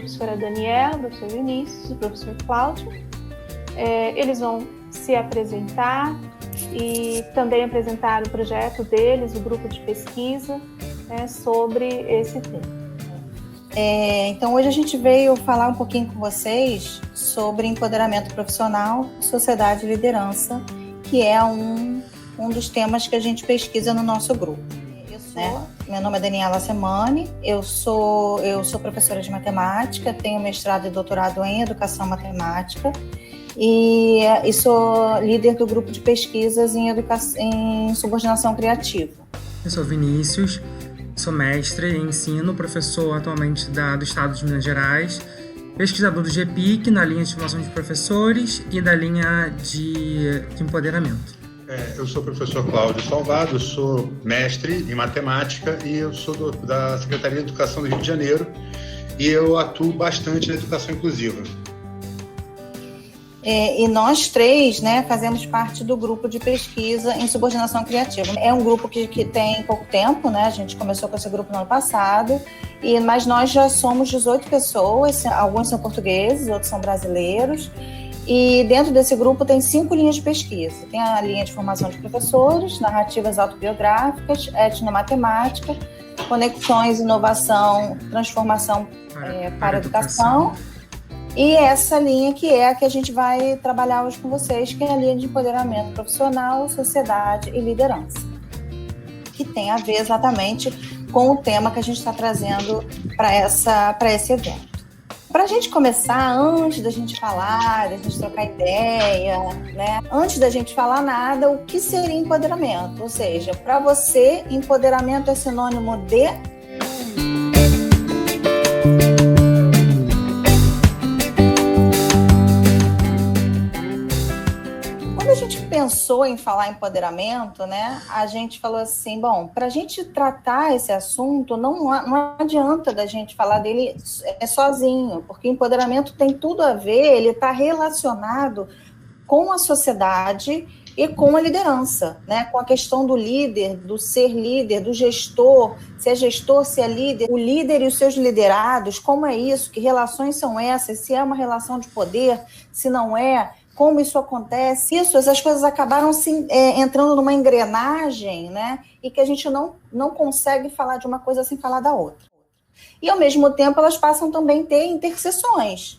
professora Daniela, o professor Vinícius e o professor Cláudio. Eles vão se apresentar e também apresentar o projeto deles, o grupo de pesquisa, sobre esse tema. Então, hoje a gente veio falar um pouquinho com vocês sobre empoderamento profissional, sociedade e liderança, que é um dos temas que a gente pesquisa no nosso grupo. Meu nome é Daniela Semani, eu sou professora de matemática, tenho mestrado e doutorado em educação matemática e sou líder do grupo de pesquisas em subordinação criativa. Eu sou Vinícius, sou mestre em ensino, professor atualmente do Estado de Minas Gerais, pesquisador do GPIC na linha de formação de professores e da linha de empoderamento. Eu sou o professor Cláudio Salvado, sou mestre em matemática e eu sou da Secretaria de Educação do Rio de Janeiro e eu atuo bastante na educação inclusiva. E nós três, fazemos parte do grupo de pesquisa em subordinação criativa. É um grupo que tem pouco tempo, a gente começou com esse grupo no ano passado, mas nós já somos 18 pessoas, alguns são portugueses, outros são brasileiros. E dentro desse grupo tem 5 linhas de pesquisa. Tem a linha de formação de professores, narrativas autobiográficas, etnomatemática, conexões, inovação, transformação para a educação. E essa linha que é a que a gente vai trabalhar hoje com vocês, que é a linha de empoderamento profissional, sociedade e liderança. Que tem a ver exatamente com o tema que a gente está trazendo para esse evento. Para a gente começar, antes da gente falar, da gente trocar ideia, antes da gente falar nada, o que seria empoderamento? Ou seja, para você, empoderamento é sinônimo de... Quando a gente pensou em falar empoderamento, a gente falou assim, bom, para a gente tratar esse assunto, não adianta da gente falar dele sozinho, porque empoderamento tem tudo a ver, ele está relacionado com a sociedade e com a liderança, com a questão do líder, do ser líder, do gestor, se é gestor, se é líder, o líder e os seus liderados, como é isso, que relações são essas, se é uma relação de poder, se não é, como isso acontece, essas coisas acabaram entrando numa engrenagem, e que a gente não consegue falar de uma coisa sem falar da outra. E, ao mesmo tempo, elas passam também a ter interseções,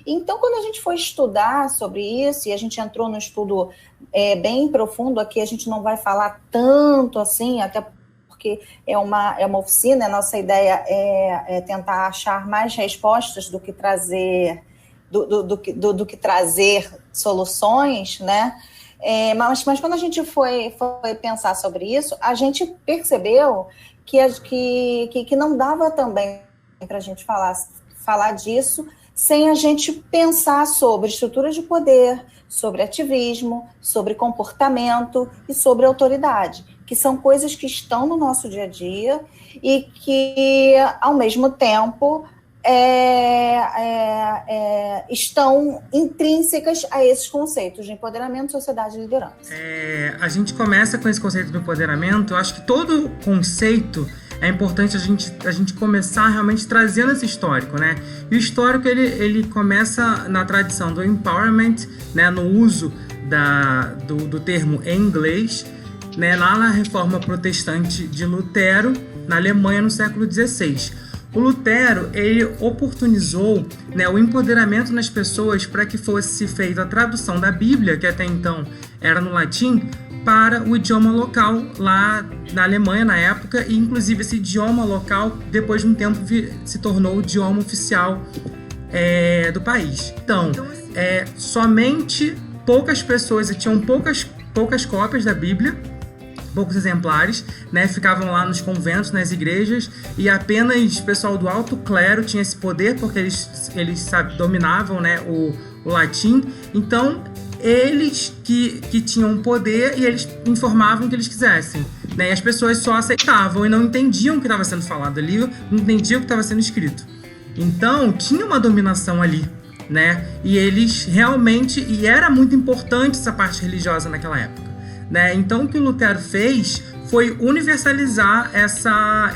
Então, quando a gente foi estudar sobre isso, e a gente entrou no estudo bem profundo, aqui a gente não vai falar tanto assim, até porque é uma oficina, a nossa ideia é tentar achar mais respostas do que trazer... Do que trazer soluções, mas quando a gente foi pensar sobre isso, a gente percebeu que não dava também para a gente falar disso sem a gente pensar sobre estruturas de poder, sobre ativismo, sobre comportamento e sobre autoridade, que são coisas que estão no nosso dia a dia e que, ao mesmo tempo, estão intrínsecas a esses conceitos de empoderamento, sociedade e liderança. A gente começa com esse conceito do empoderamento. Eu acho que todo conceito é importante a gente começar realmente trazendo esse histórico, E o histórico ele começa na tradição do empowerment, no uso do termo em inglês, lá na Reforma Protestante de Lutero, na Alemanha, no século XVI. O Lutero, ele oportunizou o empoderamento nas pessoas para que fosse feita a tradução da Bíblia, que até então era no latim, para o idioma local lá na Alemanha na época, e inclusive esse idioma local, depois de um tempo, se tornou o idioma oficial do país. Então, somente poucas pessoas, e tinham poucas cópias da Bíblia, poucos exemplares, ficavam lá nos conventos, nas igrejas, e apenas o pessoal do alto clero tinha esse poder, porque eles dominavam o latim. Então, eles que tinham poder e eles informavam o que eles quisessem, E as pessoas só aceitavam e não entendiam o que estava sendo falado ali, não entendiam o que estava sendo escrito. Então, tinha uma dominação ali, E eles realmente... E era muito importante essa parte religiosa naquela época. Então, o que o Lutero fez foi universalizar essa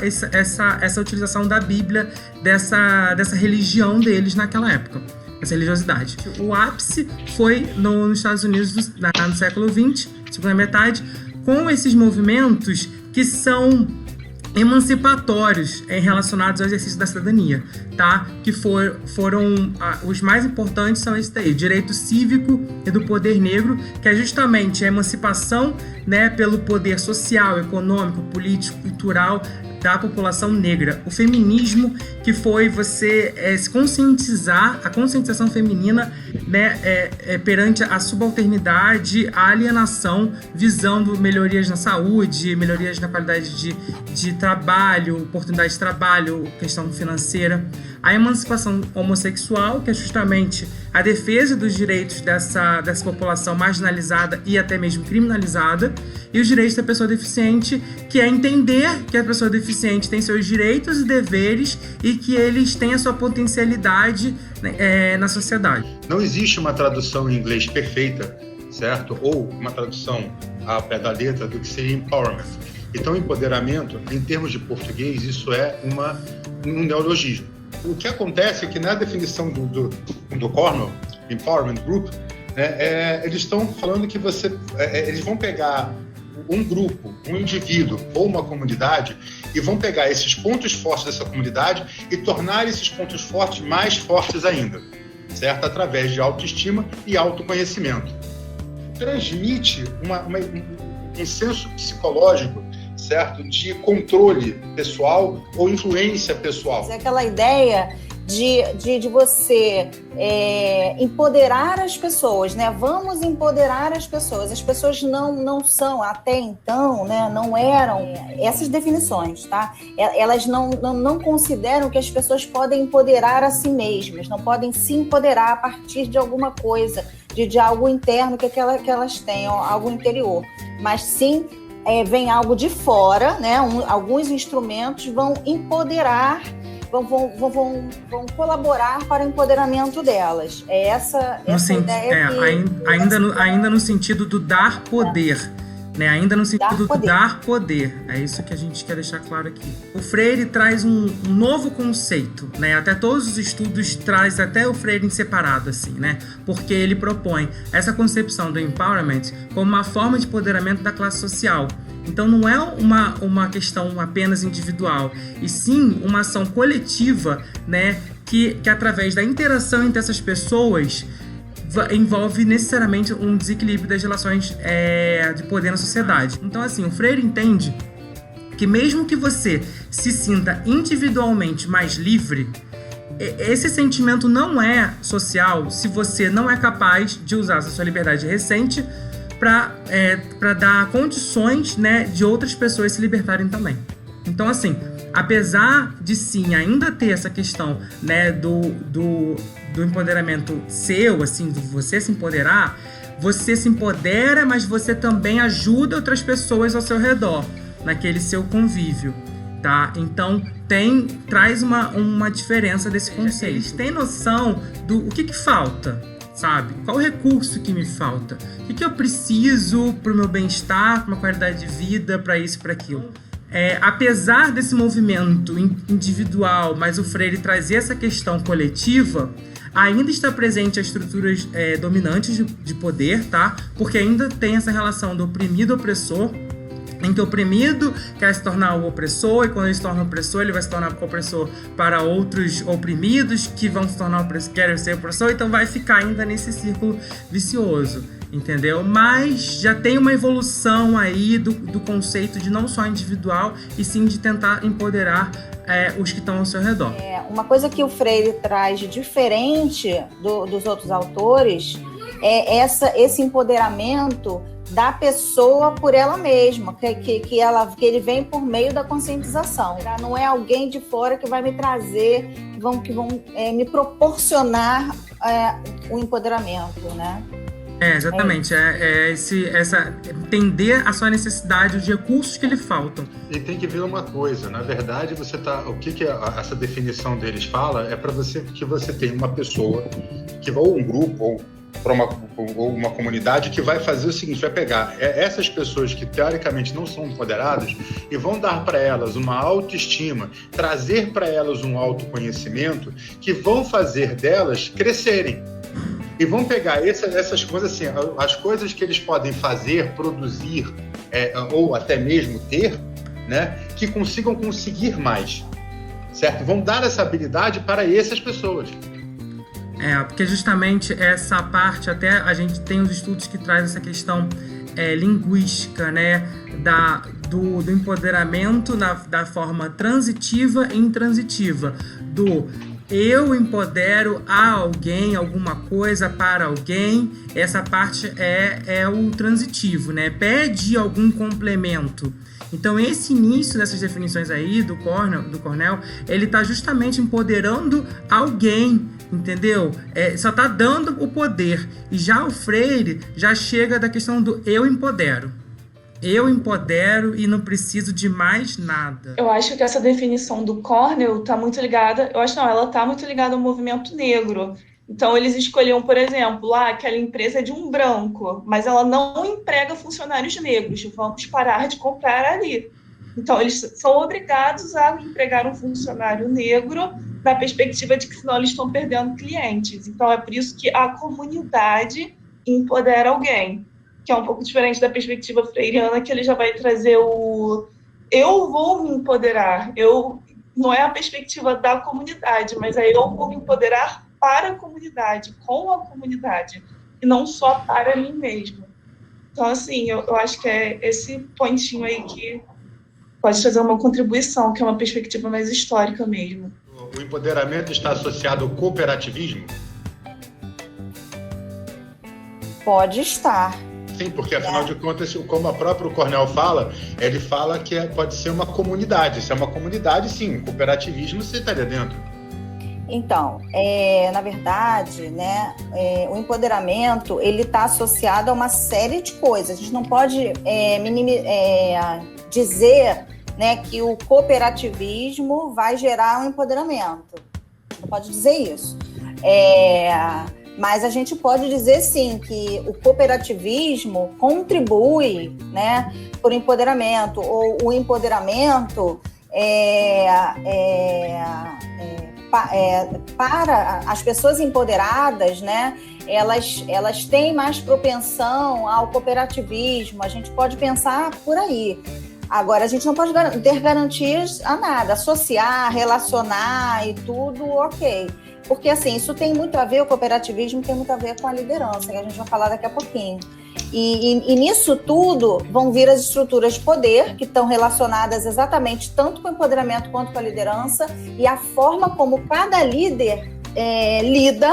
utilização da Bíblia, dessa religião deles naquela época, essa religiosidade. O ápice foi nos Estados Unidos no século XX, segunda metade, com esses movimentos que são emancipatórios relacionados ao exercício da cidadania, tá? Que foram os mais importantes são esses daí, o direito cívico e do poder negro, que é justamente a emancipação, né, pelo poder social, econômico, político, cultural da população negra. O feminismo, que foi você se conscientizar, a conscientização feminina, né, perante a subalternidade, a alienação, visando melhorias na saúde, melhorias na qualidade de trabalho, oportunidade de trabalho, questão financeira. A emancipação homossexual, que é justamente a defesa dos direitos dessa população marginalizada e até mesmo criminalizada, e os direitos da pessoa deficiente, que é entender que a pessoa deficiente tem seus direitos e deveres e que eles têm a sua potencialidade na sociedade. Não existe uma tradução em inglês perfeita, certo? Ou uma tradução ao pé da letra do que seria empowerment. Então, empoderamento, em termos de português, isso é um neologismo. O que acontece é que na definição do Cornell, Empowerment Group, né, eles estão falando que eles vão pegar um grupo, um indivíduo ou uma comunidade e vão pegar esses pontos fortes dessa comunidade e tornar esses pontos fortes mais fortes ainda, certo? Através de autoestima e autoconhecimento. Transmite um senso psicológico, certo? De controle pessoal ou influência pessoal. É aquela ideia de você empoderar as pessoas, né? Vamos empoderar as pessoas. As pessoas não são, até então, né, não eram essas definições, tá? Elas não consideram que as pessoas podem empoderar a si mesmas, não podem se empoderar a partir de alguma coisa, de algo interno que elas tenham, algo interior. Mas sim, vem algo de fora, né? Alguns instrumentos vão empoderar, vão colaborar para o empoderamento delas. Essa ideia ainda no sentido do dar poder, né? Ainda no sentido do dar poder. É isso que a gente quer deixar claro aqui. O Freire traz um novo conceito, né? Até todos os estudos traz até o Freire em separado, assim, né? Porque ele propõe essa concepção do empowerment como uma forma de empoderamento da classe social. Então não é uma questão apenas individual, e sim uma ação coletiva, né, que através da interação entre essas pessoas envolve necessariamente um desequilíbrio das relações de poder na sociedade. Então, assim, o Freire entende que mesmo que você se sinta individualmente mais livre, esse sentimento não é social se você não é capaz de usar a sua liberdade recente para dar condições, né, de outras pessoas se libertarem também. Então, assim, apesar de sim ainda ter essa questão, né, do empoderamento seu, assim, de você se empoderar, você se empodera, mas você também ajuda outras pessoas ao seu redor, naquele seu convívio, tá? Então, traz uma diferença desse conceito. Eles têm noção do o que falta, sabe? Qual o recurso que me falta? O que eu preciso para o meu bem-estar, para uma qualidade de vida, para isso e para aquilo? Apesar desse movimento individual, mas o Freire trazer essa questão coletiva, ainda está presente as estruturas dominantes de poder, tá? Porque ainda tem essa relação do oprimido e opressor, em que o oprimido quer se tornar o opressor, e quando ele se torna opressor, ele vai se tornar opressor para outros oprimidos que vão se tornar querem ser opressor, então vai ficar ainda nesse círculo vicioso, entendeu? Mas já tem uma evolução aí do conceito de não só individual, e sim de tentar empoderar os que estão ao seu redor. Uma coisa que o Freire traz de diferente dos outros autores é esse empoderamento da pessoa por ela mesma, que ele vem por meio da conscientização. Não é alguém de fora que vai me trazer, que vão me proporcionar o empoderamento, né? Exatamente. Entender a sua necessidade, os recursos que lhe faltam. E tem que ver uma coisa, na verdade, o que essa definição deles fala é para você que você tem uma pessoa, ou um grupo, ou para uma comunidade que vai fazer o seguinte, vai pegar essas pessoas que teoricamente não são empoderadas e vão dar para elas uma autoestima, trazer para elas um autoconhecimento que vão fazer delas crescerem. E vão pegar essas coisas assim, as coisas que eles podem fazer, produzir, ou até mesmo ter, né, que consigam conseguir mais, certo? Vão dar essa habilidade para essas pessoas. Porque justamente essa parte, até a gente tem os estudos que trazem essa questão linguística, né, do empoderamento da forma transitiva e intransitiva, do eu empodero a alguém, alguma coisa para alguém, essa parte é o transitivo, né, pede algum complemento. Então, esse início dessas definições aí do Cornell, ele está justamente empoderando alguém, entendeu? Só está dando o poder. E já o Freire já chega da questão do eu empodero. Eu empodero e não preciso de mais nada. Eu acho que essa definição do Cornell está muito ligada... ela está muito ligada ao movimento negro. Então, eles escolhiam, por exemplo, aquela empresa é de um branco, mas ela não emprega funcionários negros, vamos parar de comprar ali. Então, eles são obrigados a empregar um funcionário negro na perspectiva de que senão eles estão perdendo clientes. Então, é por isso que a comunidade empodera alguém, que é um pouco diferente da perspectiva freiriana, que ele já vai trazer o eu vou me empoderar. Não é a perspectiva da comunidade, mas é eu vou me empoderar para a comunidade, com a comunidade, e não só para mim mesmo. Então, assim, eu acho que é esse pontinho aí que pode fazer uma contribuição, que é uma perspectiva mais histórica mesmo. O empoderamento está associado ao cooperativismo? Pode estar. Sim, porque afinal de contas, como a própria Cornell fala, ele fala que pode ser uma comunidade. Se é uma comunidade, sim, cooperativismo você estaria dentro. Então, na verdade, né, o empoderamento ele está associado a uma série de coisas. A gente não pode dizer, né, que o cooperativismo vai gerar um empoderamento. Não pode dizer isso. Mas a gente pode dizer, sim, que o cooperativismo contribui, né, para o empoderamento, ou o empoderamento para as pessoas empoderadas, né, elas têm mais propensão ao cooperativismo. A gente pode pensar por aí. Agora, a gente não pode ter garantias a nada, associar, relacionar e tudo, ok. Porque, assim, isso tem muito a ver, o cooperativismo tem muito a ver com a liderança, que a gente vai falar daqui a pouquinho. E nisso tudo vão vir as estruturas de poder, que estão relacionadas exatamente tanto com o empoderamento quanto com a liderança, e a forma como cada líder lida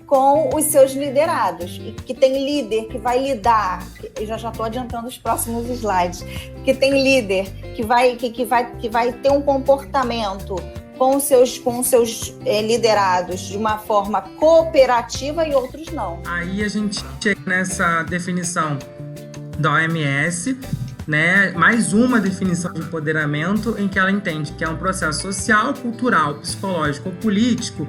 com os seus liderados. E que tem líder que vai lidar, eu já estou adiantando os próximos slides, que tem líder que vai ter um comportamento com os seus liderados de uma forma cooperativa e outros não. Aí a gente chega nessa definição da OMS, né? Mais uma definição de empoderamento em que ela entende que é um processo social, cultural, psicológico ou político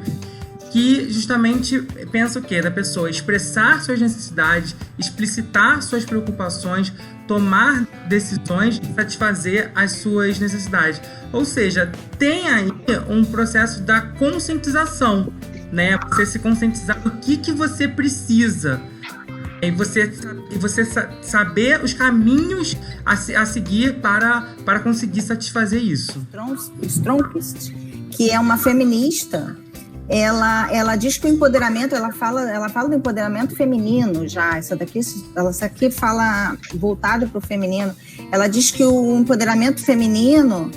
que justamente pensa o quê? Da pessoa expressar suas necessidades, explicitar suas preocupações, tomar decisões e satisfazer as suas necessidades. Ou seja, tem aí um processo da conscientização, né? Você se conscientizar do que você precisa. E você saber os caminhos a seguir para conseguir satisfazer isso. Stromquist, que é uma feminista, ela diz que o empoderamento, ela fala do empoderamento feminino já, essa aqui fala voltado para o feminino. Ela diz que o empoderamento feminino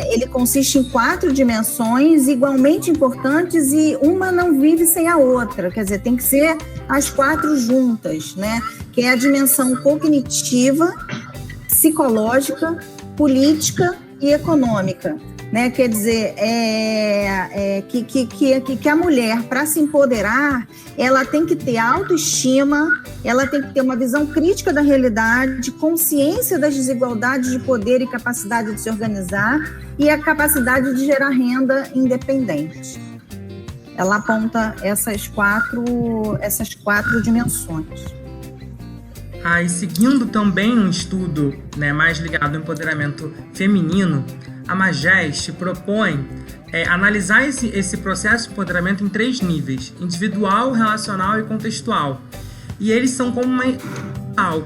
ele consiste em 4 dimensões igualmente importantes e uma não vive sem a outra, quer dizer, tem que ser as 4 juntas, né? Que é a dimensão cognitiva, psicológica, política e econômica. Né? Quer dizer, que a mulher, para se empoderar, ela tem que ter autoestima, ela tem que ter uma visão crítica da realidade, consciência das desigualdades de poder e capacidade de se organizar e a capacidade de gerar renda independente. ela aponta essas quatro dimensões. E seguindo também um estudo, né, mais ligado ao empoderamento feminino, a Mageste propõe analisar esse processo de empoderamento em 3 níveis: individual, relacional e contextual. E eles são como uma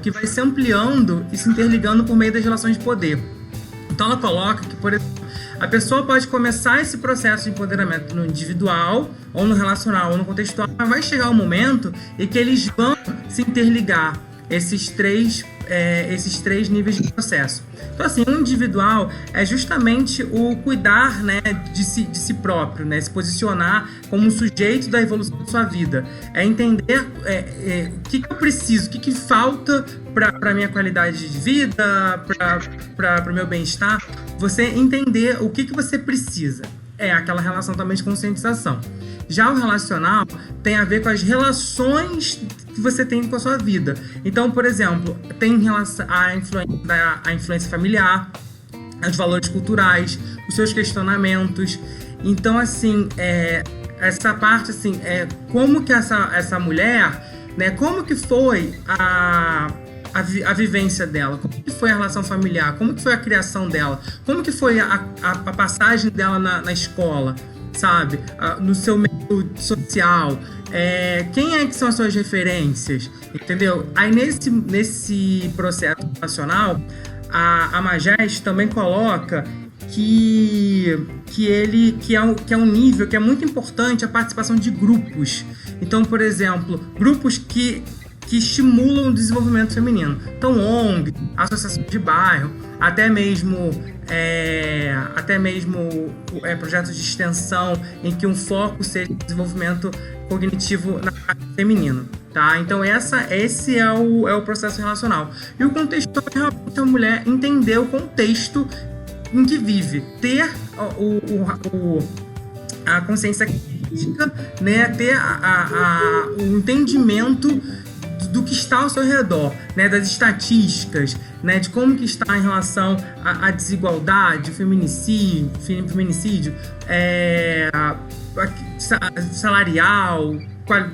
que vai se ampliando e se interligando por meio das relações de poder. Então ela coloca que, por exemplo, a pessoa pode começar esse processo de empoderamento no individual, ou no relacional, ou no contextual, mas vai chegar um momento em que eles vão se interligar, esses três níveis de processo. Então, assim, o individual é justamente o cuidar, né, de si próprio, né, se posicionar como um sujeito da evolução da sua vida. É entender o que eu preciso, o que falta para a minha qualidade de vida, para o meu bem-estar. Você entender o que você precisa. É aquela relação também de conscientização. Já o relacional tem a ver com as relações que você tem com a sua vida. Então, por exemplo, tem a influência familiar, os valores culturais, os seus questionamentos. Então, assim, essa parte, assim, como que essa mulher, né, como que foi a vivência dela, como que foi a relação familiar, como que foi a criação dela, como que foi a passagem dela na escola, sabe, no seu meio social, quem é que são as suas referências, entendeu? Aí nesse processo nacional, a Mageste também coloca que é um nível que é muito importante a participação de grupos. Então, por exemplo, grupos que estimulam o desenvolvimento feminino. Então, ONG, associação de bairro, até mesmo projetos de extensão em que um foco seja o desenvolvimento cognitivo feminino. Tá? Então, esse é o processo relacional. E o contexto é realmente a mulher entender o contexto em que vive, ter a consciência crítica, né? Ter o entendimento do que está ao seu redor, né, das estatísticas, né, de como que está em relação à desigualdade, feminicídio, salarial,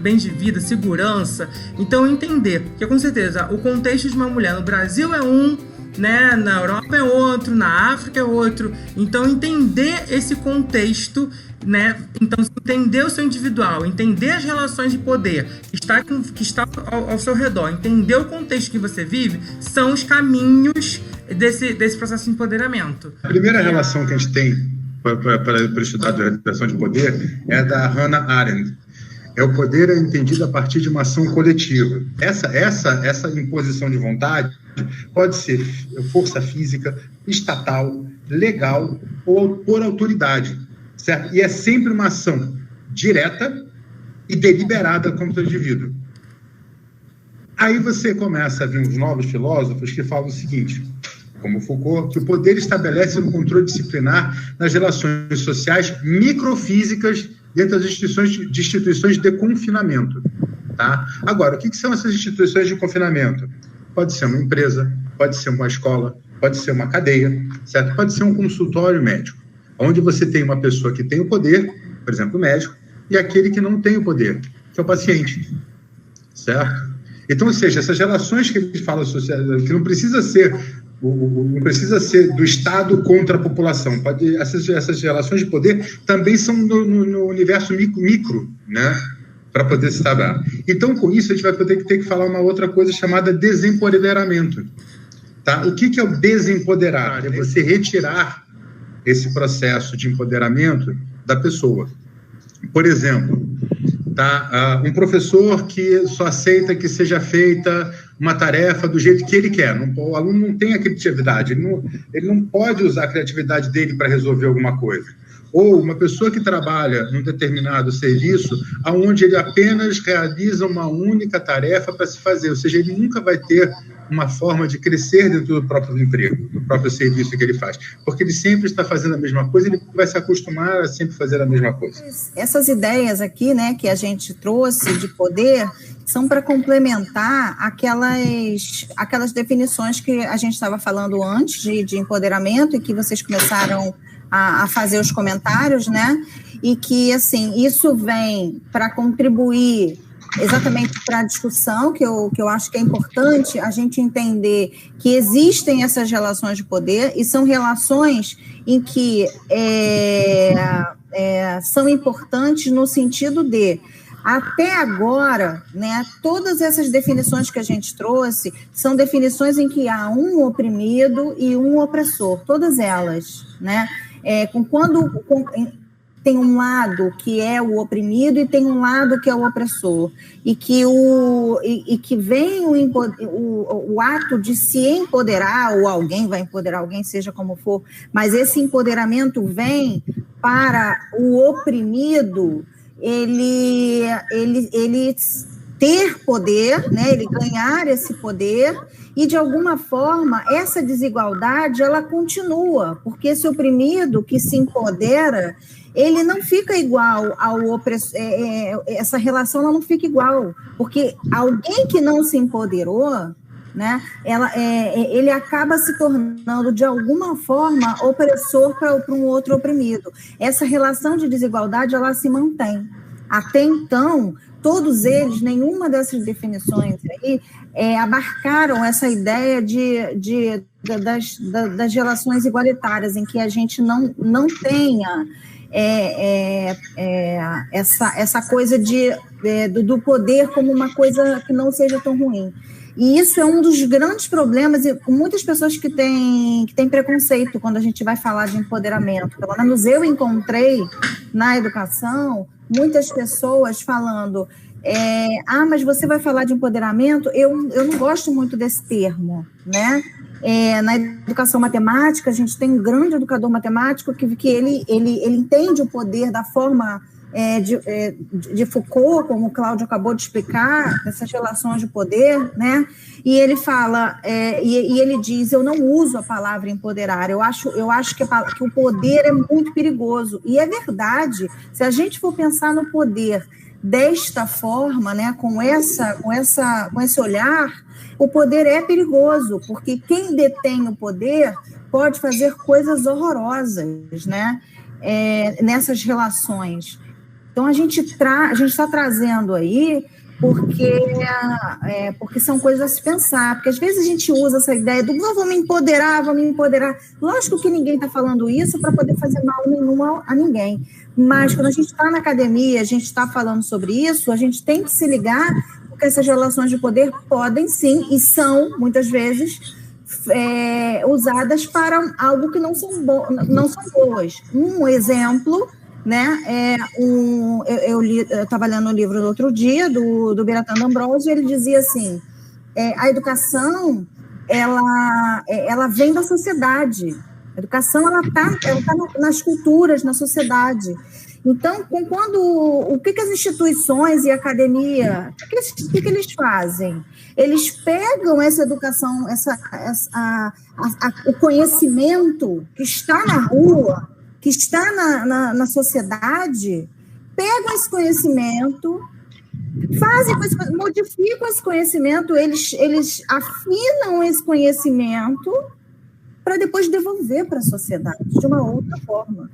bem de vida, segurança. Então, entender que, com certeza, o contexto de uma mulher no Brasil é um, né, na Europa é outro, na África é outro. Então, entender esse contexto, né? Então, entender o seu individual, entender as relações de poder que está ao seu redor, entender o contexto que você vive, são os caminhos desse processo de empoderamento. A primeira relação que a gente tem para estudar a relação de poder é da Hannah Arendt. É o poder entendido a partir de uma ação coletiva. Essa imposição de vontade pode ser força física, estatal, legal ou por autoridade. Certo? E é sempre uma ação direta e deliberada contra o indivíduo. Aí você começa a ver uns novos filósofos que falam o seguinte, como Foucault, que o poder estabelece um controle disciplinar nas relações sociais microfísicas dentro das instituições de confinamento. Tá? Agora, o que são essas instituições de confinamento? Pode ser uma empresa, pode ser uma escola, pode ser uma cadeia, certo? Pode ser um consultório médico, onde você tem uma pessoa que tem o poder, por exemplo, o médico, e aquele que não tem o poder, que é o paciente, certo? Então, ou seja, essas relações que eles falam, que não precisa ser do Estado contra a população, essas relações de poder também são no universo micro, né? Para poder se trabalhar. Então, com isso, a gente vai ter que falar uma outra coisa chamada desempoderamento. Tá? O que é o desempoderar? É você retirar esse processo de empoderamento da pessoa. Por exemplo, tá? Um professor que só aceita que seja feita uma tarefa do jeito que ele quer. O aluno não tem a criatividade, ele não pode usar a criatividade dele para resolver alguma coisa. Ou uma pessoa que trabalha num determinado serviço onde ele apenas realiza uma única tarefa para se fazer, ou seja, ele nunca vai ter uma forma de crescer dentro do próprio emprego, do próprio serviço que ele faz, porque ele sempre está fazendo a mesma coisa, ele vai se acostumar a sempre fazer a mesma coisa. Essas ideias aqui, né, que a gente trouxe de poder, são para complementar aquelas definições que a gente estava falando antes de empoderamento e que vocês começaram a fazer os comentários, né? e que, assim, isso vem para contribuir exatamente para a discussão, que eu acho que é importante a gente entender que existem essas relações de poder, e são relações em que são importantes no sentido de, até agora, né, todas essas definições que a gente trouxe são definições em que há um oprimido e um opressor, todas elas, né? Tem um lado que é o oprimido e tem um lado que é o opressor, e que vem o ato de se empoderar, ou alguém vai empoderar alguém, seja como for, mas esse empoderamento vem para o oprimido, ele ter poder, né, ele ganhar esse poder, e de alguma forma essa desigualdade ela continua, porque esse oprimido que se empodera, ele não fica igual ao opressor, essa relação ela não fica igual, porque alguém que não se empoderou, né, ele acaba se tornando, de alguma forma, opressor para um outro oprimido. Essa relação de desigualdade, ela se mantém. Até então, todos eles, nenhuma dessas definições aí, abarcaram essa ideia das relações igualitárias, em que a gente não tenha essa coisa do poder como uma coisa que não seja tão ruim. E isso é um dos grandes problemas, e com muitas pessoas que têm preconceito quando a gente vai falar de empoderamento. Pelo menos eu encontrei na educação muitas pessoas falando, mas você vai falar de empoderamento? Eu não gosto muito desse termo, né? Na educação matemática, a gente tem um grande educador matemático que ele entende o poder da forma de Foucault, como o Cláudio acabou de explicar, essas relações de poder, né? E ele fala, e ele diz, eu não uso a palavra empoderar, eu acho que o poder é muito perigoso, e é verdade. Se a gente for pensar no poder desta forma, né, com esse olhar, o poder é perigoso, porque quem detém o poder pode fazer coisas horrorosas, né, nessas relações. Então, a gente está trazendo aí porque são coisas a se pensar, porque às vezes a gente usa essa ideia do vou me empoderar. Lógico que ninguém está falando isso para poder fazer mal nenhum a ninguém, mas quando a gente está na academia, a gente está falando sobre isso, a gente tem que se ligar, porque essas relações de poder podem sim, e são, muitas vezes, usadas para algo que não são boas. Um exemplo, né, eu estava lendo um livro no outro dia, do Biratan D'Ambrosio, e ele dizia assim, a educação, ela vem da sociedade, a educação ela tá nas culturas, na sociedade. Então, o que as instituições e a academia, o que eles fazem? Eles pegam essa educação, o conhecimento que está na rua, que está na sociedade, pegam esse conhecimento, modificam esse conhecimento, eles afinam esse conhecimento para depois devolver para a sociedade de uma outra forma.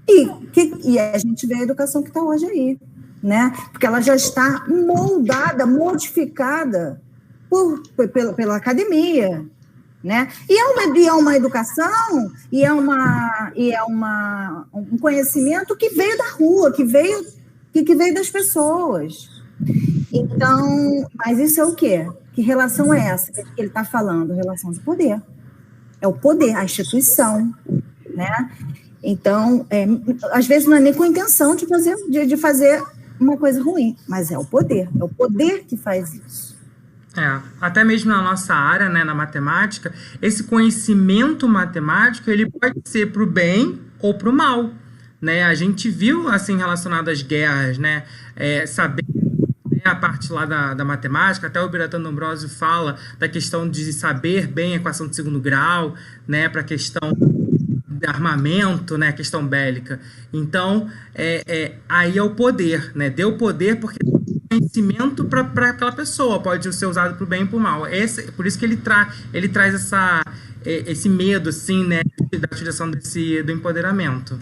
E a gente vê a educação que está hoje aí, né? Porque ela já está moldada, modificada pela academia, né? E é uma educação, um conhecimento que veio da rua, que veio das pessoas. Então, mas isso é o quê? Que relação é essa que ele está falando? Relação de poder. É o poder, a instituição, né? Então, às vezes não é nem com a intenção de fazer uma coisa ruim, mas é o poder que faz isso. Até mesmo na nossa área, né, na matemática, esse conhecimento matemático, ele pode ser para o bem ou para o mal, né? A gente viu, assim, relacionado às guerras, né, saber, né, a parte lá da matemática, até o Biratan D'Ambrosio fala da questão de saber bem a equação de segundo grau, né, para a questão de armamento, né, questão bélica. Então, aí é o poder, né? Deu poder porque conhecimento para aquela pessoa, pode ser usado para o bem e para o mal. Por isso que ele traz esse medo, assim, né, da utilização do empoderamento.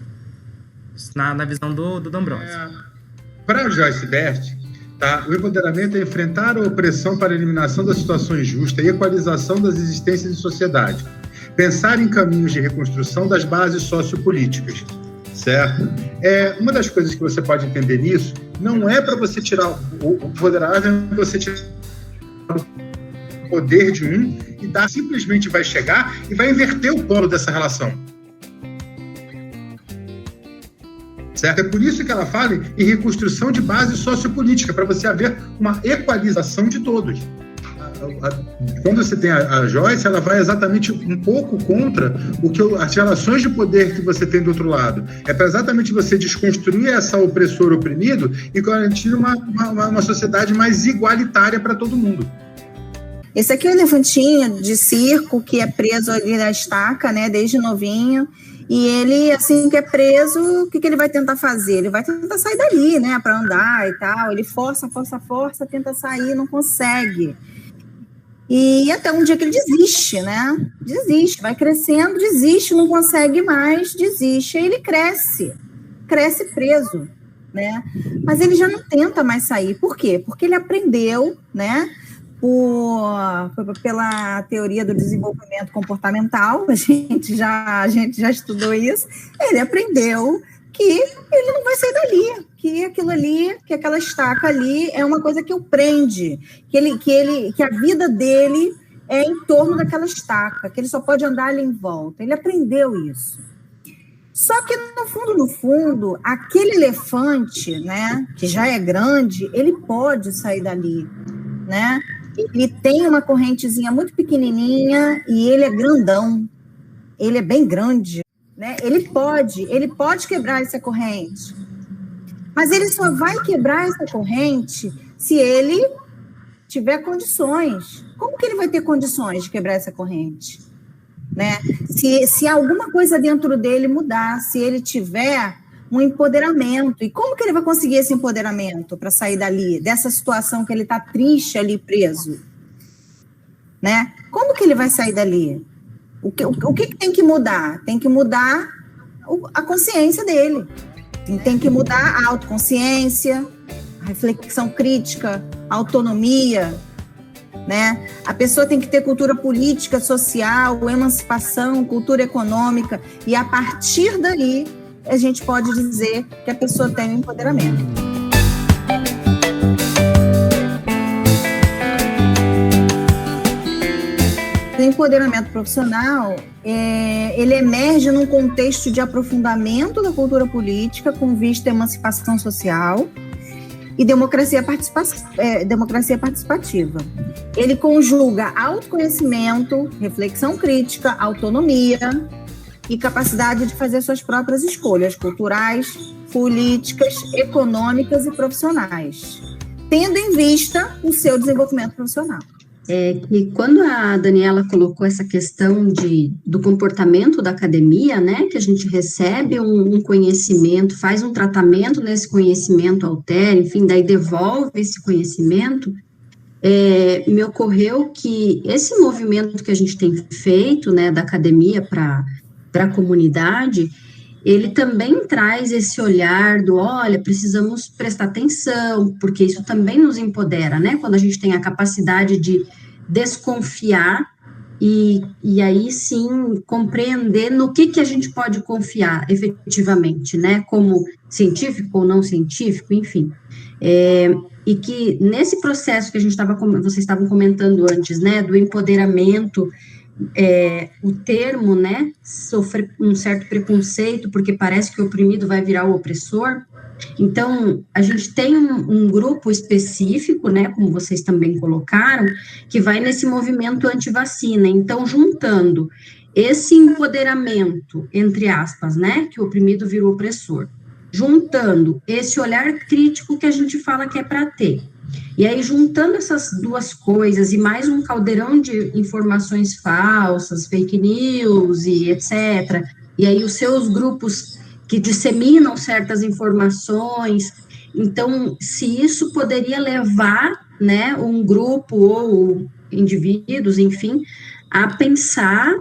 na visão do D'Ambrosio. Para Joyce Bert, tá, o empoderamento é enfrentar a opressão para a eliminação da situação injusta e equalização das existências em sociedade. Pensar em caminhos de reconstrução das bases sociopolíticas, certo? Uma das coisas que você pode entender nisso não é para você tirar o empoderável, é você tirar o poder de um e simplesmente vai chegar e vai inverter o polo dessa relação. Certo? É por isso que ela fala em reconstrução de base sociopolítica, para você haver uma equalização de todos. Quando você tem a Joyce, ela vai exatamente um pouco contra as relações de poder que você tem do outro lado. É para exatamente você desconstruir essa opressor oprimido e garantir uma sociedade mais igualitária para todo mundo. Esse aqui é o elefantinho de circo que é preso ali na estaca, né, desde novinho. E ele, assim que é preso, o que ele vai tentar fazer? Ele vai tentar sair dali, né, para andar e tal. Ele força, tenta sair, não consegue. E até um dia que ele desiste, né? Desiste, vai crescendo, desiste, não consegue mais, desiste. Aí ele cresce preso, né? Mas ele já não tenta mais sair. Por quê? Porque ele aprendeu, né? Pela teoria do desenvolvimento comportamental, a gente já estudou isso, ele aprendeu que ele não vai sair dali, que aquilo ali, que aquela estaca ali é uma coisa que o prende, que a vida dele é em torno daquela estaca, que ele só pode andar ali em volta. Ele aprendeu isso. Só que, no fundo, aquele elefante, né, que já é grande, ele pode sair dali, né? Ele tem uma correntezinha muito pequenininha e ele é grandão. Ele é bem grande, né? Ele pode quebrar essa corrente. Mas ele só vai quebrar essa corrente se ele tiver condições. Como que ele vai ter condições de quebrar essa corrente? Né? Se alguma coisa dentro dele mudar, se ele tiver um empoderamento. E como que ele vai conseguir esse empoderamento para sair dali, dessa situação que ele está triste ali, preso? Né? Como que ele vai sair dali? O que tem que mudar? Tem que mudar a consciência dele. Tem que mudar a autoconsciência, a reflexão crítica, a autonomia, né? A pessoa tem que ter cultura política, social, emancipação, cultura econômica, e a partir daí a gente pode dizer que a pessoa tem um empoderamento. O empoderamento profissional, ele emerge num contexto de aprofundamento da cultura política com vista à emancipação social e democracia participativa. Ele conjuga autoconhecimento, reflexão crítica, autonomia e capacidade de fazer suas próprias escolhas culturais, políticas, econômicas e profissionais, tendo em vista o seu desenvolvimento profissional. Que quando a Daniela colocou essa questão do comportamento da academia, né, que a gente recebe um conhecimento, faz um tratamento nesse conhecimento, altera, enfim, daí devolve esse conhecimento, me ocorreu que esse movimento que a gente tem feito, né, da academia para a comunidade, ele também traz esse olhar do, olha, precisamos prestar atenção, porque isso também nos empodera, né, quando a gente tem a capacidade de desconfiar e aí sim compreender no que a gente pode confiar efetivamente, né, como científico ou não científico, enfim, e que nesse processo que vocês estavam comentando antes, né, do empoderamento, o termo, né, sofre um certo preconceito, porque parece que o oprimido vai virar o opressor. Então, a gente tem um grupo específico, né, como vocês também colocaram, que vai nesse movimento anti-vacina. Então, juntando esse empoderamento, entre aspas, né, que o oprimido virou opressor, juntando esse olhar crítico que a gente fala que é para ter. E aí, juntando essas duas coisas e mais um caldeirão de informações falsas, fake news e etc., e aí os seus grupos que disseminam certas informações, então, se isso poderia levar, né, um grupo ou indivíduos, enfim, a pensar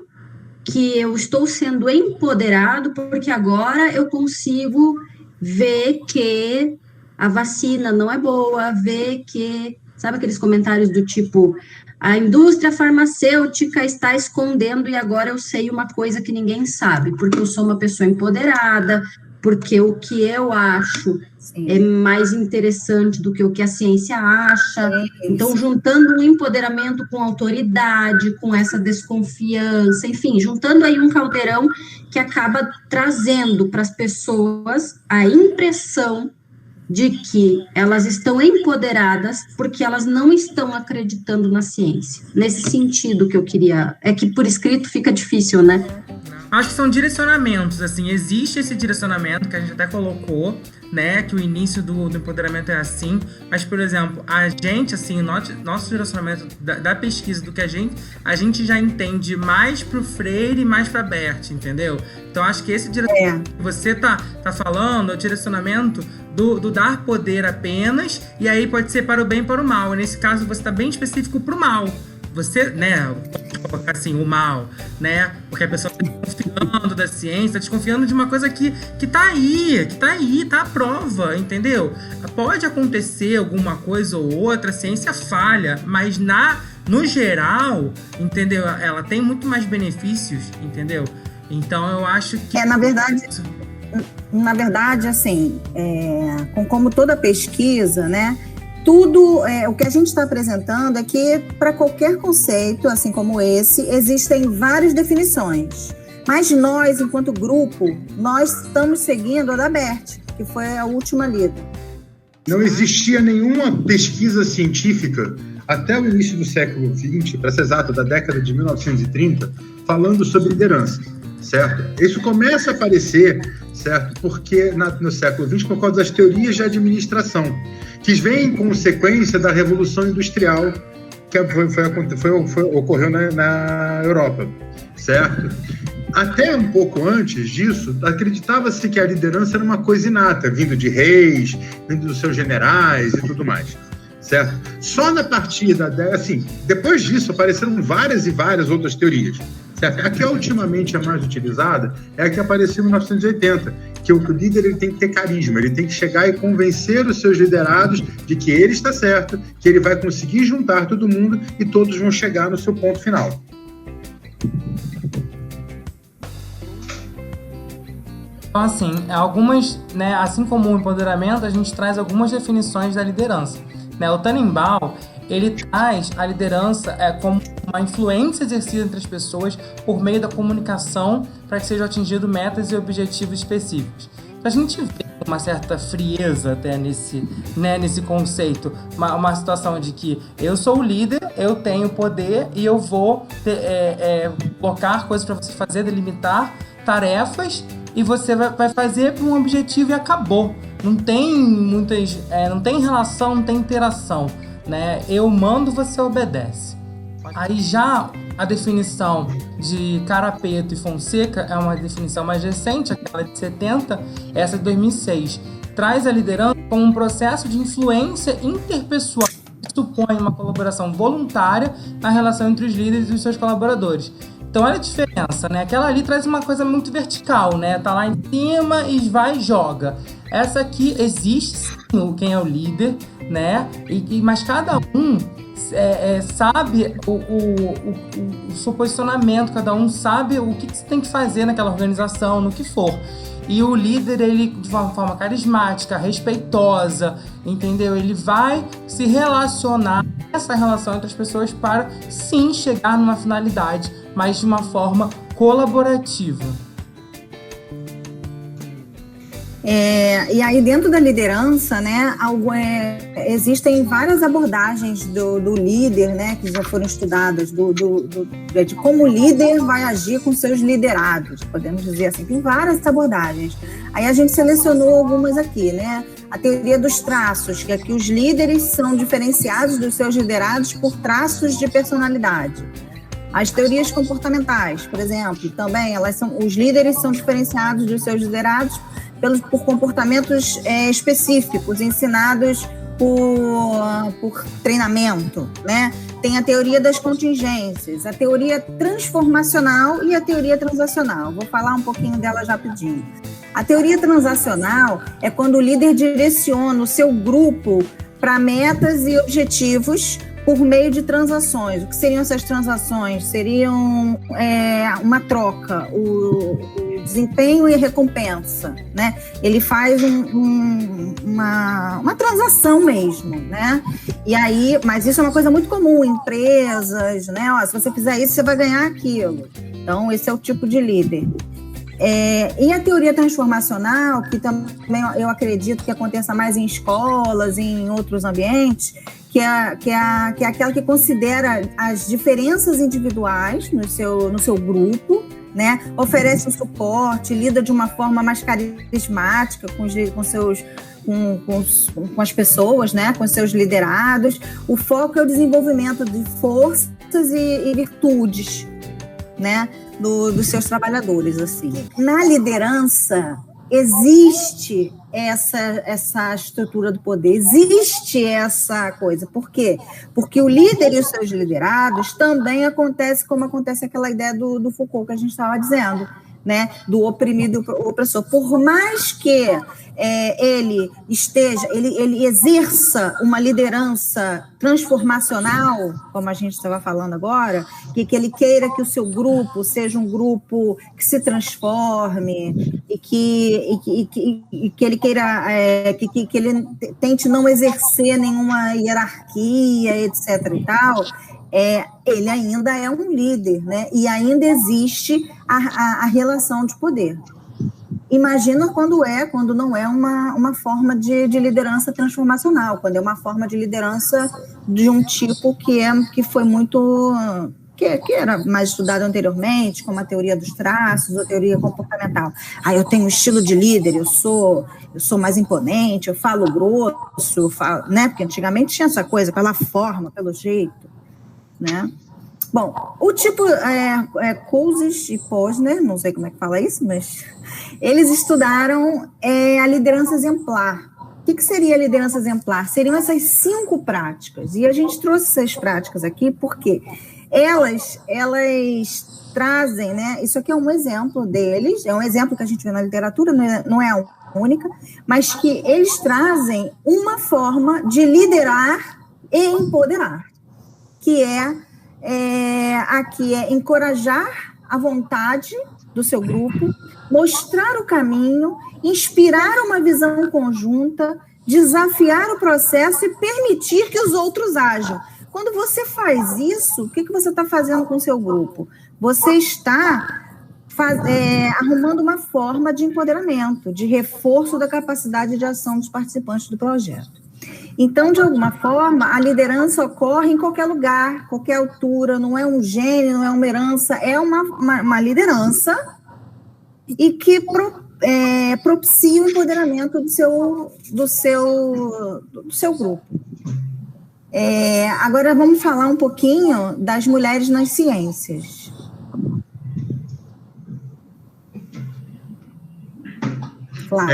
que eu estou sendo empoderado porque agora eu consigo ver que a vacina não é boa, ver que, sabe aqueles comentários do tipo, a indústria farmacêutica está escondendo e agora eu sei uma coisa que ninguém sabe, porque eu sou uma pessoa empoderada, porque o que eu acho é mais interessante do que o que a ciência acha. Então, juntando o empoderamento com a autoridade, com essa desconfiança, enfim, juntando aí um caldeirão que acaba trazendo para as pessoas a impressão de que elas estão empoderadas porque elas não estão acreditando na ciência. Nesse sentido que eu queria... É que por escrito fica difícil, né? Acho que são direcionamentos, assim, existe esse direcionamento que a gente até colocou, né, que o início do empoderamento é assim, mas, por exemplo, a gente, assim, nosso direcionamento da pesquisa do que a gente já entende mais pro Freire e mais pra Bert, entendeu? Então, acho que esse direcionamento que você tá falando é o direcionamento do dar poder apenas, e aí pode ser para o bem e para o mal, e nesse caso você tá bem específico pro mal. Você, né, pode colocar assim, o mal, né, porque a pessoa está desconfiando da ciência, está desconfiando de uma coisa que tá aí, tá à prova, entendeu? Pode acontecer alguma coisa ou outra, a ciência falha, mas no geral, entendeu? Ela tem muito mais benefícios, entendeu? Então eu acho que... Na verdade, assim, como toda pesquisa, né, tudo, o que a gente está apresentando é que para qualquer conceito, assim como esse, existem várias definições. Mas nós, enquanto grupo, nós estamos seguindo a da Bert, que foi a última lida. Não existia nenhuma pesquisa científica até o início do século XX, para ser exato, da década de 1930, falando sobre liderança, certo? Isso começa a aparecer, certo? Porque no século XX, por causa das teorias de administração, que vem em consequência da Revolução Industrial que ocorreu na Europa, certo? Até um pouco antes disso, acreditava-se que a liderança era uma coisa inata, vindo de reis, vindo dos seus generais e tudo mais, certo? Só na partida, assim, depois disso apareceram várias e várias outras teorias, certo? A que ultimamente é mais utilizada é a que apareceu em 1980, que o líder ele tem que ter carisma, ele tem que chegar e convencer os seus liderados de que ele está certo, que ele vai conseguir juntar todo mundo e todos vão chegar no seu ponto final. Então, assim, algumas, né, assim como o empoderamento, a gente traz algumas definições da liderança, né? O Tannenbaum, ele traz a liderança como uma influência exercida entre as pessoas por meio da comunicação para que sejam atingidos metas e objetivos específicos. A gente vê uma certa frieza até nesse conceito, uma situação de que eu sou o líder, eu tenho poder e eu vou colocar coisas para você fazer, delimitar tarefas e você vai fazer para um objetivo e acabou. Não tem muitas, não tem relação, não tem interação, né? Eu mando, você obedece. Aí já a definição de Carapeto e Fonseca é uma definição mais recente, aquela de 70, essa de 2006. Traz a liderança como um processo de influência interpessoal que supõe uma colaboração voluntária na relação entre os líderes e os seus colaboradores. Então, olha a diferença, né? Aquela ali traz uma coisa muito vertical, né? Tá lá em cima e vai e joga. Essa aqui existe, sim, quem é o líder, né? Mas cada um sabe o seu posicionamento, cada um sabe o que você tem que fazer naquela organização, no que for. E o líder, ele, de uma forma carismática, respeitosa, entendeu? Ele vai se relacionar, essa relação entre as pessoas para, sim, chegar numa finalidade, mas de uma forma colaborativa. E aí, dentro da liderança, né, existem várias abordagens do líder, né, que já foram estudadas, de como o líder vai agir com seus liderados, podemos dizer assim. Tem várias abordagens. Aí a gente selecionou algumas aqui, né? A teoria dos traços, que aqui os líderes são diferenciados dos seus liderados por traços de personalidade. As teorias comportamentais, por exemplo, também os líderes são diferenciados dos seus liderados por comportamentos específicos, ensinados por treinamento, né? Tem a teoria das contingências, a teoria transformacional e a teoria transacional. Vou falar um pouquinho delas rapidinho. A teoria transacional é quando o líder direciona o seu grupo para metas e objetivos por meio de transações. O que seriam essas transações? Seriam uma troca, o desempenho e recompensa, né? Ele faz uma transação mesmo, né? E aí, mas isso é uma coisa muito comum em empresas, né? Ó, se você fizer isso, você vai ganhar aquilo. Então, esse é o tipo de líder. E a teoria transformacional, que também eu acredito que aconteça mais em escolas, em outros ambientes, que é aquela que considera as diferenças individuais no seu grupo, né? Oferece um suporte, lida de uma forma mais carismática com as pessoas, né? Com seus liderados. O foco é o desenvolvimento de forças e virtudes, né? Dos seus trabalhadores, assim. Na liderança, existe essa estrutura do poder, existe essa coisa. Por quê? Porque o líder e os seus liderados também acontece como acontece aquela ideia do Foucault que a gente estava dizendo, né? Do oprimido e opressor. Por mais que ele exerça uma liderança transformacional, como a gente estava falando agora, que ele queira que o seu grupo seja um grupo que se transforme e que ele queira que ele tente não exercer nenhuma hierarquia, etc. e tal, ele ainda é um líder, né? E ainda existe a relação de poder. Imagina quando não é uma forma de liderança transformacional, quando é uma forma de liderança de um tipo que foi muito... que era mais estudado anteriormente, como a teoria dos traços, a teoria comportamental. Eu tenho um estilo de líder, eu sou mais imponente, eu falo grosso, né? Porque antigamente tinha essa coisa, pela forma, pelo jeito, né? Bom, o tipo Cousins e Posner, não sei como é que fala isso, mas eles estudaram a liderança exemplar. O que seria a liderança exemplar? Seriam essas 5 práticas, e a gente trouxe essas práticas aqui porque elas trazem, né? Isso aqui é um exemplo deles, é um exemplo que a gente vê na literatura, não é a única, mas que eles trazem uma forma de liderar e empoderar, que aqui é encorajar a vontade do seu grupo, mostrar o caminho, inspirar uma visão conjunta, desafiar o processo e permitir que os outros ajam. Quando você faz isso, o que você está fazendo com o seu grupo? Você está arrumando uma forma de empoderamento, de reforço da capacidade de ação dos participantes do projeto. Então, de alguma forma, a liderança ocorre em qualquer lugar, qualquer altura, não é um gene, não é uma herança, é uma liderança e que propicia o empoderamento do seu grupo. Agora vamos falar um pouquinho das mulheres nas ciências. Claro.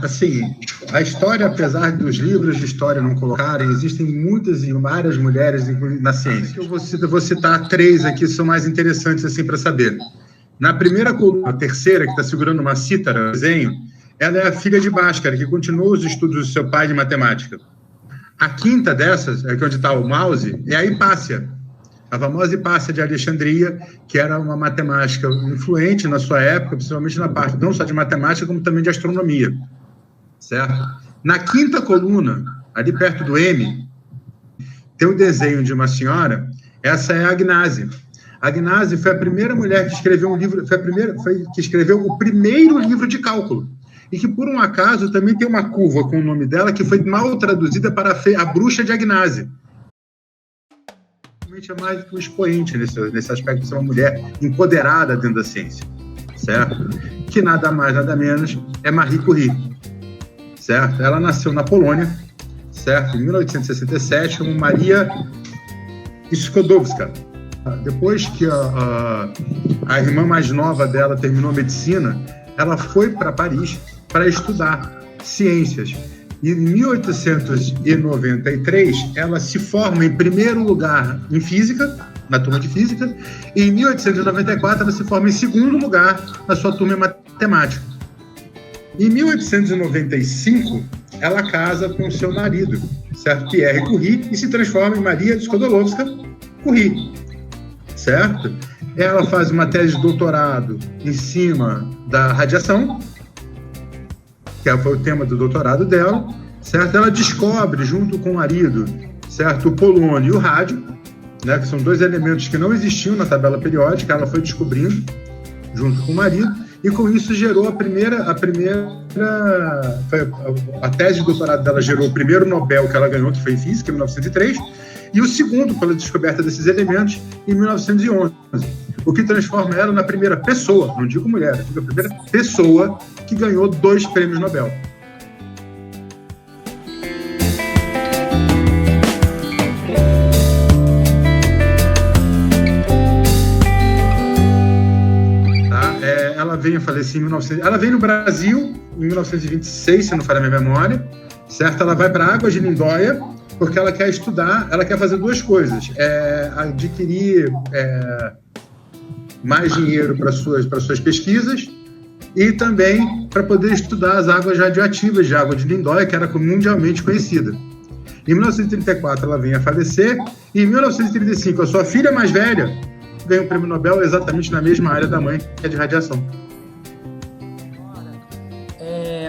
Assim, a história, apesar dos livros de história não colocarem, existem muitas e várias mulheres na ciência. Eu vou citar 3 aqui que são mais interessantes assim, para saber. Na primeira coluna, a terceira, que está segurando uma cítara, desenho, ela é a filha de Bhaskara, que continuou os estudos do seu pai de matemática. A quinta dessas, aqui onde está o mouse, é a Hipácia, a famosa Hipácia de Alexandria, que era uma matemática influente na sua época, principalmente na parte não só de matemática, como também de astronomia, certo? Na quinta coluna, ali perto do M, tem o desenho de uma senhora, essa é a Agnase. A Agnase foi a primeira mulher que escreveu um livro, que escreveu o primeiro livro de cálculo, e que, por um acaso, também tem uma curva com o nome dela que foi mal traduzida para a bruxa de Agnase. Realmente é mais que um expoente nesse aspecto de ser uma mulher empoderada dentro da ciência, certo? Que nada mais, nada menos é Marie Curie, certo? Ela nasceu na Polônia, certo? Em 1867, como Maria Skłodowska. Depois que a irmã mais nova dela terminou medicina, ela foi para Paris para estudar ciências. E em 1893, ela se forma em primeiro lugar em física, na turma de física, e em 1894 ela se forma em segundo lugar na sua turma em matemática. Em 1895, ela casa com seu marido, certo? Pierre Curie, e se transforma em Maria Skłodowska-Curie, certo? Ela faz uma tese de doutorado em cima da radiação, que foi o tema do doutorado dela, certo? Ela descobre, junto com o marido, certo, o polônio e o rádio, né, que são dois elementos que não existiam na tabela periódica, ela foi descobrindo, junto com o marido, e com isso gerou a tese de doutorado dela gerou o primeiro Nobel que ela ganhou, que foi em Física, em 1903, e o segundo pela descoberta desses elementos, em 1911. O que transforma ela na primeira pessoa, não digo mulher, digo a primeira pessoa que ganhou 2 prêmios Nobel. Ela veio a falecer em 1900. Ela veio no Brasil em 1926, se não falha a minha memória, certo? Ela vai para Águas de Lindóia porque ela quer estudar, ela quer fazer 2 coisas: adquirir mais dinheiro para suas pesquisas e também para poder estudar as águas radioativas de Água de Lindóia, que era mundialmente conhecida. Em 1934 ela vem a falecer e em 1935 a sua filha mais velha ganhou o prêmio Nobel exatamente na mesma área da mãe, que é de radiação.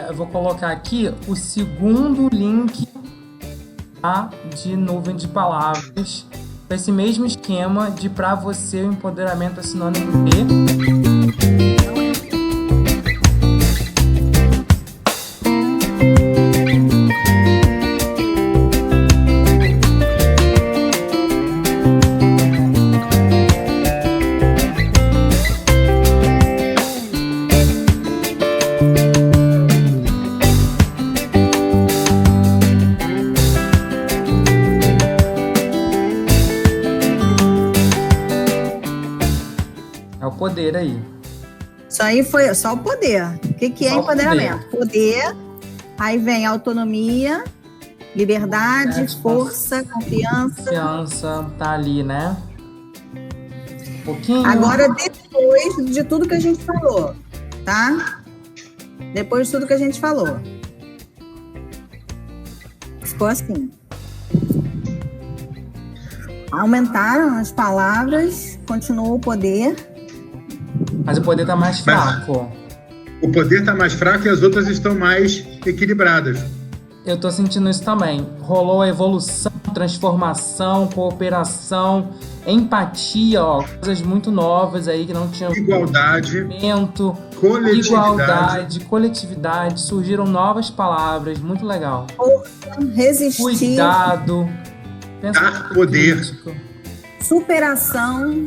Eu vou colocar aqui o segundo link de nuvem de palavras, esse mesmo esquema de para você o empoderamento é sinônimo de... Poder aí. Isso aí foi só o poder. O que é empoderamento? Poder, aí vem autonomia, liberdade, força, confiança. Confiança, tá ali, né? Um pouquinho. Agora, depois de tudo que a gente falou, tá? Depois de tudo que a gente falou. Ficou assim. Aumentaram as palavras, continuou o poder. Mas o poder tá mais fraco. O poder tá mais fraco e as outras estão mais equilibradas. Eu tô sentindo isso também. Rolou a evolução, transformação, cooperação, empatia, coisas muito novas aí que não tinham... Igualdade, coletividade, surgiram novas palavras, muito legal. Resistir. Cuidado. Dar poder. Crítico. Superação.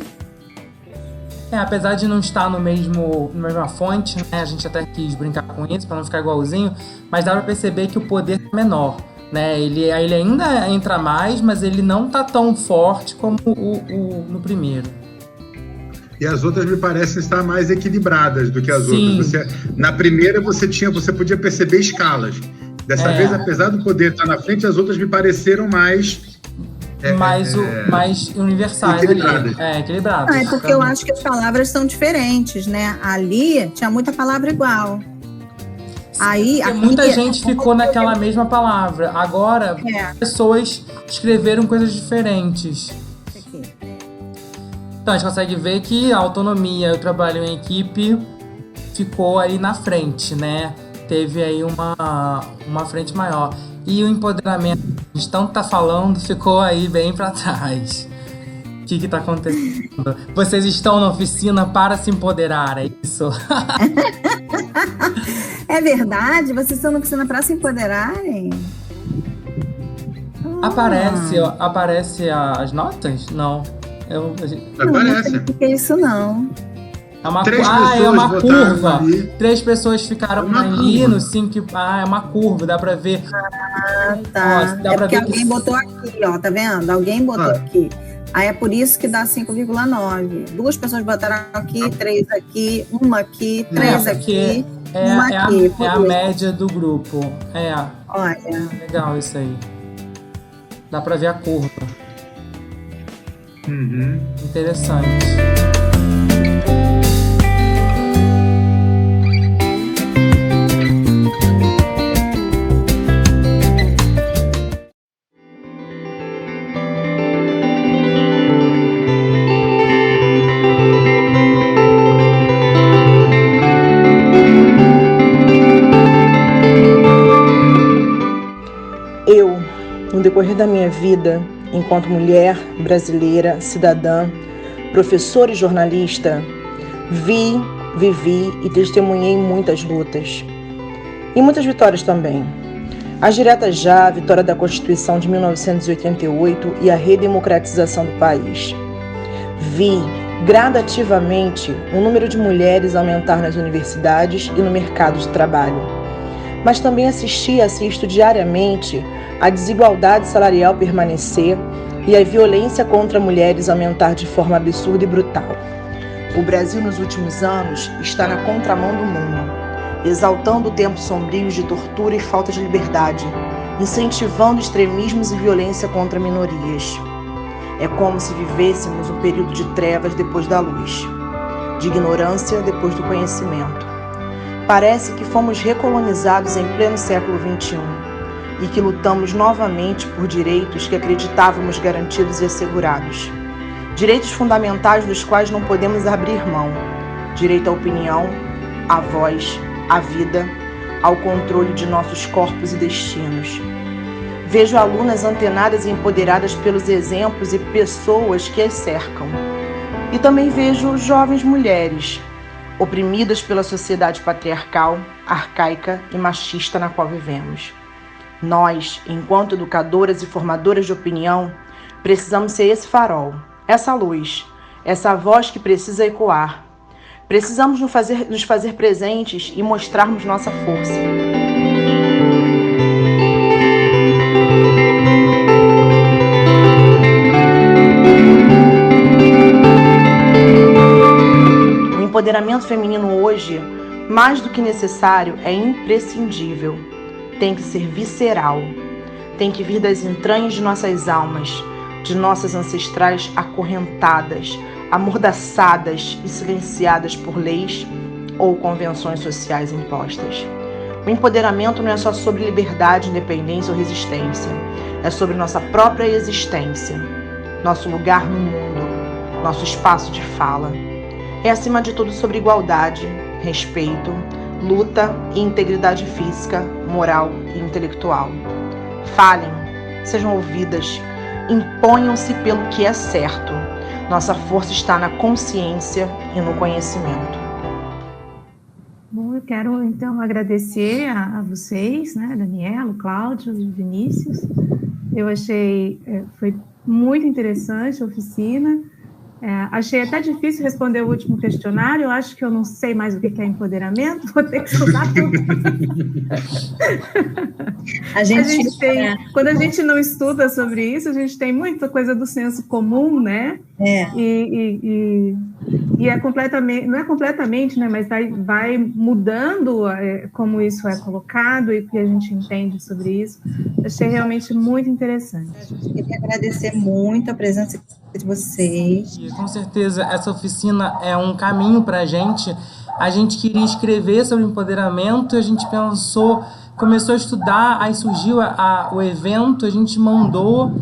Apesar de não estar na mesma fonte, né, a gente até quis brincar com isso para não ficar igualzinho, mas dá para perceber que o poder é menor, né? Ele ainda entra mais, mas ele não tá tão forte como no primeiro. E as outras me parecem estar mais equilibradas do que as outras. Na primeira você podia perceber escalas. Dessa vez, apesar do poder estar na frente, as outras me pareceram mais universais equilibradas. Ali. Equilibradas. É porque eu acho que as palavras são diferentes, né? Ali tinha muita palavra igual. Aí, muita gente ficou naquela mesma palavra. Agora, pessoas escreveram coisas diferentes. Então, a gente consegue ver que a autonomia, o trabalho em equipe ficou aí na frente, né? Teve aí uma frente maior. E o empoderamento, a gente tanto tá falando, ficou aí bem para trás. O que tá acontecendo? Vocês estão na oficina para se empoderar, é isso? É verdade? Vocês estão na oficina para se empoderarem? Aparece as notas? Não. Aparece. Não sei isso não. É uma curva. Ali. 3 pessoas ficaram ali no 5. É uma curva, dá pra ver. Tá. Dá pra ver alguém botou aqui, ó, tá vendo? Alguém botou aqui. Aí é por isso que dá 5,9. 2 pessoas botaram aqui, 3 aqui, uma aqui, 3 aqui. É a média do grupo. Olha. Legal isso aí. Dá pra ver a curva. Interessante. No decorrer da minha vida, enquanto mulher brasileira, cidadã, professora e jornalista, vivi e testemunhei muitas lutas. E muitas vitórias também. As diretas já, a vitória da Constituição de 1988 e a redemocratização do país. Vi, gradativamente, o número de mulheres aumentar nas universidades e no mercado de trabalho. Mas também assisti e assisto diariamente a desigualdade salarial permanecer e a violência contra mulheres aumentar de forma absurda e brutal. O Brasil, nos últimos anos, está na contramão do mundo, exaltando tempos sombrios de tortura e falta de liberdade, incentivando extremismos e violência contra minorias. É como se vivêssemos um período de trevas depois da luz, de ignorância depois do conhecimento. Parece que fomos recolonizados em pleno século XXI e que lutamos novamente por direitos que acreditávamos garantidos e assegurados. Direitos fundamentais dos quais não podemos abrir mão. Direito à opinião, à voz, à vida, ao controle de nossos corpos e destinos. Vejo alunas antenadas e empoderadas pelos exemplos e pessoas que as cercam. E também vejo jovens mulheres, oprimidas pela sociedade patriarcal, arcaica e machista na qual vivemos. Nós, enquanto educadoras e formadoras de opinião, precisamos ser esse farol, essa luz, essa voz que precisa ecoar. Precisamos nos fazer presentes e mostrarmos nossa força. O empoderamento feminino hoje, mais do que necessário, é imprescindível. Tem que ser visceral, tem que vir das entranhas de nossas almas, de nossas ancestrais acorrentadas, amordaçadas e silenciadas por leis ou convenções sociais impostas. O empoderamento não é só sobre liberdade, independência ou resistência, é sobre nossa própria existência, nosso lugar no mundo, nosso espaço de fala. É acima de tudo sobre igualdade, respeito, luta e integridade física, moral e intelectual. Falem, sejam ouvidas, imponham-se pelo que é certo. Nossa força está na consciência e no conhecimento. Bom, eu quero então agradecer a vocês, né, Daniela, Cláudio e Vinícius. Eu achei, foi muito interessante a oficina. Achei até difícil responder o último questionário. Eu acho que eu não sei mais o que é empoderamento. Vou ter que estudar tudo. Quando a gente não estuda sobre isso, a gente tem muita coisa do senso comum, né? E é completamente, não é completamente, né? Mas vai mudando como isso é colocado e o que a gente entende sobre isso. Achei realmente muito interessante. Eu queria agradecer muito a presença de vocês. E, com certeza, essa oficina é um caminho para a gente. A gente queria escrever sobre empoderamento, a gente pensou, começou a estudar, aí surgiu o evento, a gente mandou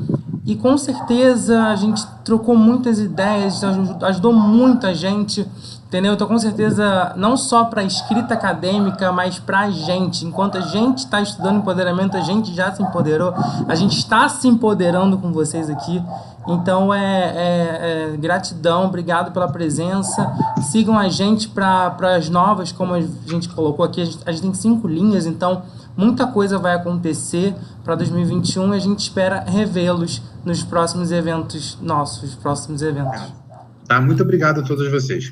e com certeza a gente trocou muitas ideias, ajudou muita gente, entendeu? Então, com certeza, não só para a escrita acadêmica, mas para a gente. Enquanto a gente está estudando empoderamento, a gente já se empoderou, a gente está se empoderando com vocês aqui. Então, gratidão, obrigado pela presença. Sigam a gente para as novas, como a gente colocou aqui. A gente tem 5 linhas, então muita coisa vai acontecer para 2021 e a gente espera revê-los nos próximos eventos nossos, próximos eventos. Tá, muito obrigado a todos vocês.